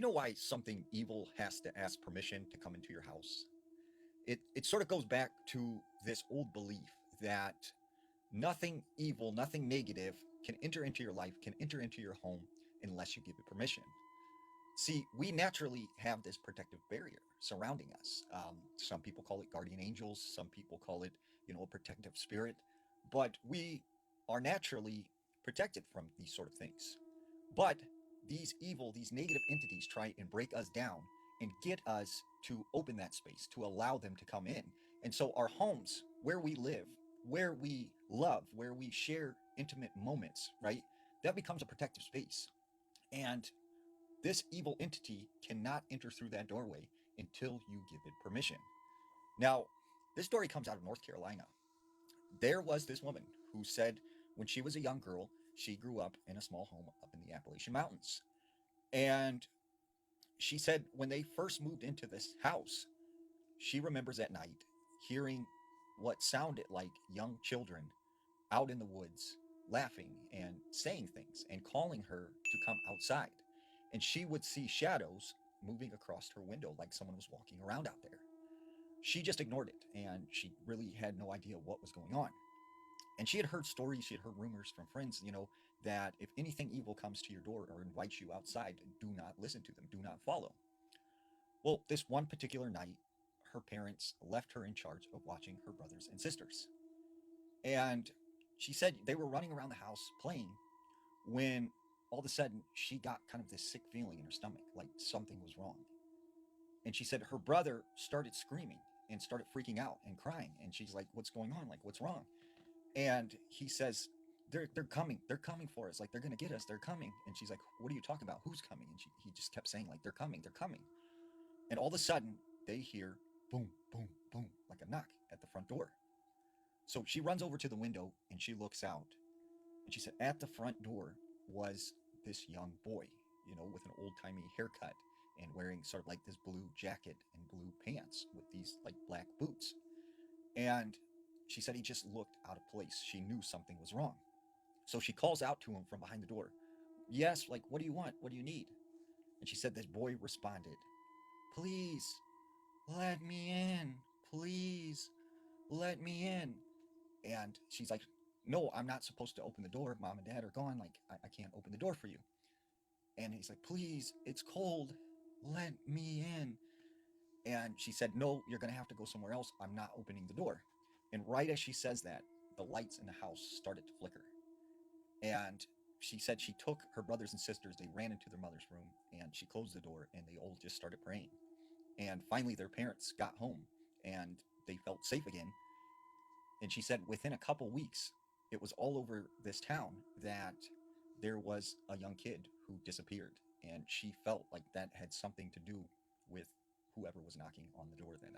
Do you know why something evil has to ask permission to come into your house? It sort of goes back to this old belief that nothing evil, nothing negative can enter into your life, can enter into your home unless you give it permission. See, we naturally have this protective barrier surrounding us. Some people call it guardian angels, some people call it, a protective spirit, but we are naturally protected from these sort of things. But these evil, these negative entities try and break us down and get us to open that space, to allow them to come in. And so our homes, where we live, where we love, where we share intimate moments, right? That becomes a protective space. And this evil entity cannot enter through that doorway until you give it permission. Now, this story comes out of North Carolina. There was this woman who said when she was a young girl, she grew up in a small home up in the Appalachian Mountains. And she said when they first moved into this house, she remembers at night hearing what sounded like young children out in the woods laughing and saying things and calling her to come outside. And she would see shadows moving across her window like someone was walking around out there. She just ignored it and she really had no idea what was going on. And she had heard stories, she had heard rumors from friends, that if anything evil comes to your door or invites you outside, do not listen to them, do not follow. Well, this one particular night, her parents left her in charge of watching her brothers and sisters. And she said they were running around the house playing when all of a sudden she got kind of this sick feeling in her stomach, like something was wrong. And she said her brother started screaming and started freaking out and crying. And she's like, "What's going on? Like, what's wrong?" And he says, they're coming. They're coming for us. Like, they're going to get us. They're coming. And she's like, "What are you talking about? Who's coming?" And he just kept saying, like, "They're coming. They're coming." And all of a sudden, they hear boom, boom, boom, like a knock at the front door. So she runs over to the window and she looks out. And she said, at the front door was this young boy, with an old timey haircut and wearing sort of like this blue jacket and blue pants with these like black boots. And she said he just looked out of place. She knew something was wrong. So she calls out to him from behind the door. "Yes, like, what do you want? What do you need?" And she said this boy responded, "Please, let me in. Please, let me in." And she's like, "No, I'm not supposed to open the door. Mom and dad are gone. Like, I can't open the door for you." And he's like, "Please, it's cold. Let me in." And she said, "No, you're going to have to go somewhere else. I'm not opening the door." And right as she says that, the lights in the house started to flicker. And she said she took her brothers and sisters, they ran into their mother's room and she closed the door and they all just started praying. And finally, their parents got home and they felt safe again. And she said within a couple weeks, it was all over this town that there was a young kid who disappeared. And she felt like that had something to do with whoever was knocking on the door then.